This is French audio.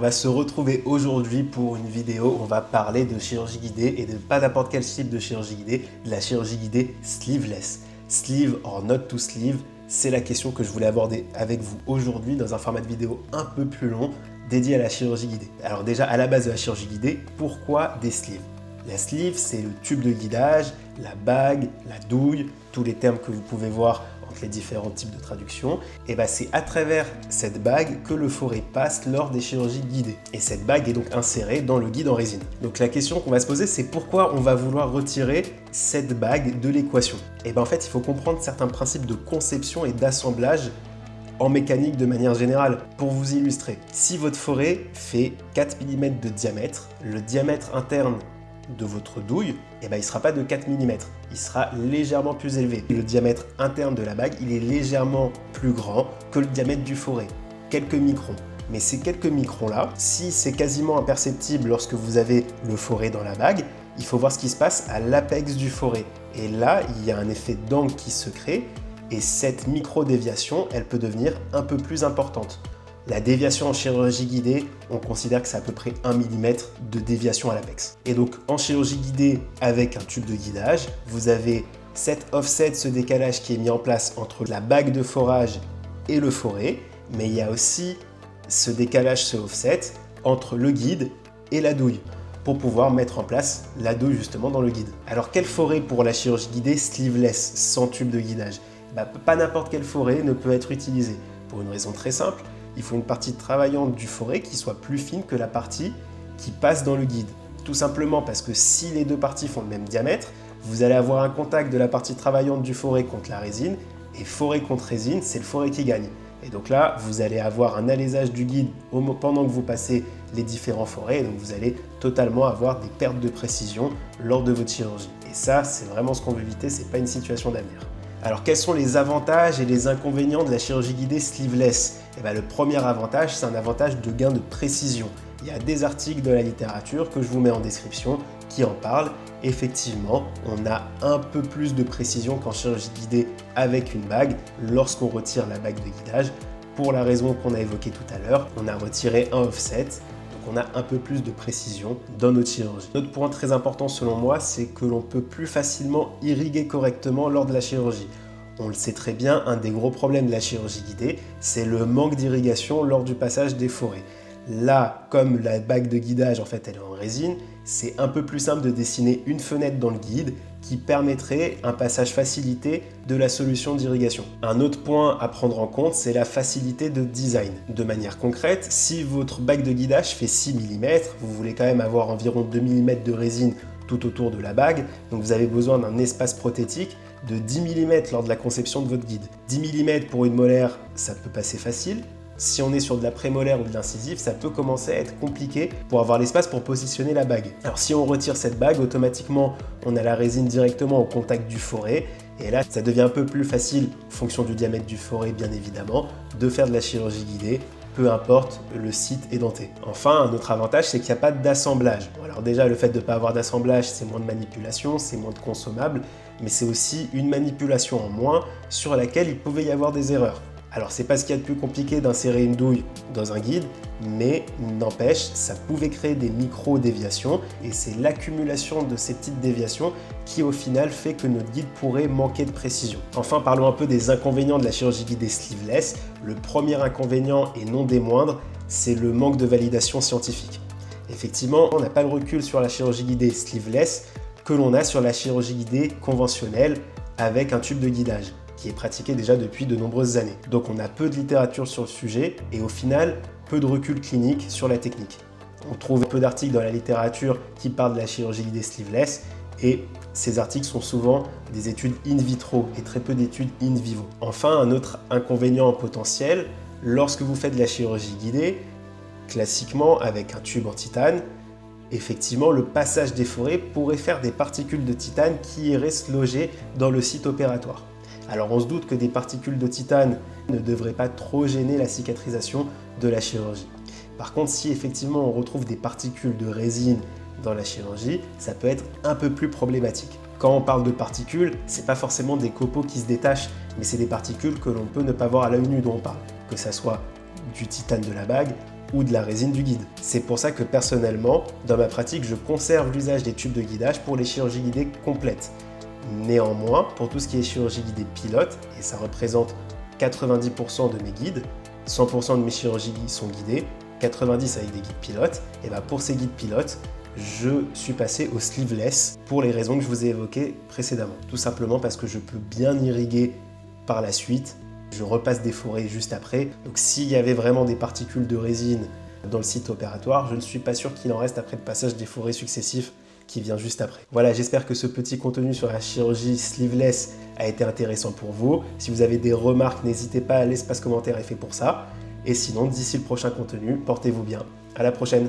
on va se retrouver aujourd'hui pour une vidéo où on va parler de chirurgie guidée et de pas n'importe quel type de chirurgie guidée, de la chirurgie guidée sleeveless. Sleeve or not to sleeve, c'est la question que je voulais aborder avec vous aujourd'hui dans un format de vidéo un peu plus long dédié à la chirurgie guidée. Alors déjà, à la base de la chirurgie guidée, pourquoi des sleeves? La sleeve, c'est le tube de guidage, la bague, la douille, tous les termes que vous pouvez voir entre les différents types de traduction. Et c'est à travers cette bague que le forêt passe lors des chirurgies guidées. Et cette bague est donc insérée dans le guide en résine. Donc la question qu'on va se poser, c'est pourquoi on va vouloir retirer cette bague de l'équation? Et en fait, il faut comprendre certains principes de conception et d'assemblage en mécanique de manière générale. Pour vous illustrer, si votre forêt fait 4 mm de diamètre, le diamètre interne de votre douille, il ne sera pas de 4 mm, il sera légèrement plus élevé. Le diamètre interne de la bague, il est légèrement plus grand que le diamètre du forêt, quelques microns. Mais ces quelques microns-là, si c'est quasiment imperceptible lorsque vous avez le forêt dans la bague, il faut voir ce qui se passe à l'apex du forêt. Et là, il y a un effet d'angle qui se crée, et cette micro-déviation, elle peut devenir un peu plus importante. La déviation en chirurgie guidée, on considère que c'est à peu près 1 mm de déviation à l'apex. Et donc en chirurgie guidée avec un tube de guidage, vous avez cet offset, ce décalage qui est mis en place entre la bague de forage et le forêt, mais il y a aussi ce décalage, ce offset entre le guide et la douille pour pouvoir mettre en place la douille justement dans le guide. Alors quel forêt pour la chirurgie guidée sleeveless sans tube de guidage? Pas n'importe quel forêt ne peut être utilisé pour une raison très simple. Il faut une partie travaillante du forêt qui soit plus fine que la partie qui passe dans le guide. Tout simplement parce que si les deux parties font le même diamètre, vous allez avoir un contact de la partie travaillante du forêt contre la résine, et forêt contre résine, c'est le forêt qui gagne. Et donc là, vous allez avoir un alésage du guide pendant que vous passez les différents forêts, et donc vous allez totalement avoir des pertes de précision lors de votre chirurgie. Et ça, c'est vraiment ce qu'on veut éviter, c'est pas une situation d'avenir. Alors quels sont les avantages et les inconvénients de la chirurgie guidée sleeveless? Le premier avantage, c'est un avantage de gain de précision. Il y a des articles de la littérature que je vous mets en description qui en parlent. Effectivement, on a un peu plus de précision qu'en chirurgie guidée avec une bague lorsqu'on retire la bague de guidage. Pour la raison qu'on a évoquée tout à l'heure, on a retiré un offset. On a un peu plus de précision dans notre chirurgie. Autre point très important selon moi, c'est que l'on peut plus facilement irriguer correctement lors de la chirurgie. On le sait très bien, un des gros problèmes de la chirurgie guidée, c'est le manque d'irrigation lors du passage des forêts. Là, comme la bague de guidage, en fait, elle est en résine, c'est un peu plus simple de dessiner une fenêtre dans le guide qui permettrait un passage facilité de la solution d'irrigation. Un autre point à prendre en compte, c'est la facilité de design. De manière concrète, si votre bague de guidage fait 6 mm, vous voulez quand même avoir environ 2 mm de résine tout autour de la bague, donc vous avez besoin d'un espace prothétique de 10 mm lors de la conception de votre guide. 10 mm pour une molaire, ça peut passer facile. Si on est sur de la prémolaire ou de l'incisif, ça peut commencer à être compliqué pour avoir l'espace pour positionner la bague. Alors si on retire cette bague, automatiquement, on a la résine directement au contact du forêt. Et là, ça devient un peu plus facile, en fonction du diamètre du forêt bien évidemment, de faire de la chirurgie guidée, peu importe le site édenté. Enfin, un autre avantage, c'est qu'il n'y a pas d'assemblage. Alors déjà, le fait de ne pas avoir d'assemblage, c'est moins de manipulation, c'est moins de consommables, mais c'est aussi une manipulation en moins sur laquelle il pouvait y avoir des erreurs. Alors c'est pas ce qu'il y a de plus compliqué d'insérer une douille dans un guide, mais n'empêche, ça pouvait créer des micro-déviations et c'est l'accumulation de ces petites déviations qui au final fait que notre guide pourrait manquer de précision. Enfin, parlons un peu des inconvénients de la chirurgie guidée sleeveless. Le premier inconvénient, et non des moindres, c'est le manque de validation scientifique. Effectivement, on n'a pas le recul sur la chirurgie guidée sleeveless que l'on a sur la chirurgie guidée conventionnelle avec un tube de guidage, qui est pratiqué déjà depuis de nombreuses années. Donc on a peu de littérature sur le sujet et au final, peu de recul clinique sur la technique. On trouve peu d'articles dans la littérature qui parlent de la chirurgie guidée sleeveless et ces articles sont souvent des études in vitro et très peu d'études in vivo. Enfin, un autre inconvénient potentiel, lorsque vous faites de la chirurgie guidée, classiquement avec un tube en titane, effectivement, le passage des forêts pourrait faire des particules de titane qui iraient se loger dans le site opératoire. Alors on se doute que des particules de titane ne devraient pas trop gêner la cicatrisation de la chirurgie. Par contre, si effectivement on retrouve des particules de résine dans la chirurgie, ça peut être un peu plus problématique. Quand on parle de particules, c'est pas forcément des copeaux qui se détachent, mais c'est des particules que l'on peut ne pas voir à l'œil nu dont on parle. Que ça soit du titane de la bague ou de la résine du guide. C'est pour ça que personnellement, dans ma pratique, je conserve l'usage des tubes de guidage pour les chirurgies guidées complètes. Néanmoins, pour tout ce qui est chirurgie guidée pilote, et ça représente 90% de mes guides, 100% de mes chirurgies sont guidées, 90 avec des guides pilotes, et bien pour ces guides pilotes, je suis passé au sleeveless pour les raisons que je vous ai évoquées précédemment. Tout simplement parce que je peux bien irriguer par la suite, je repasse des forêts juste après. Donc s'il y avait vraiment des particules de résine dans le site opératoire, je ne suis pas sûr qu'il en reste après le passage des forêts successifs qui vient juste après. Voilà, j'espère que ce petit contenu sur la chirurgie sleeveless a été intéressant pour vous. Si vous avez des remarques, n'hésitez pas, l'espace commentaire est fait pour ça. Et sinon, d'ici le prochain contenu, portez-vous bien. À la prochaine.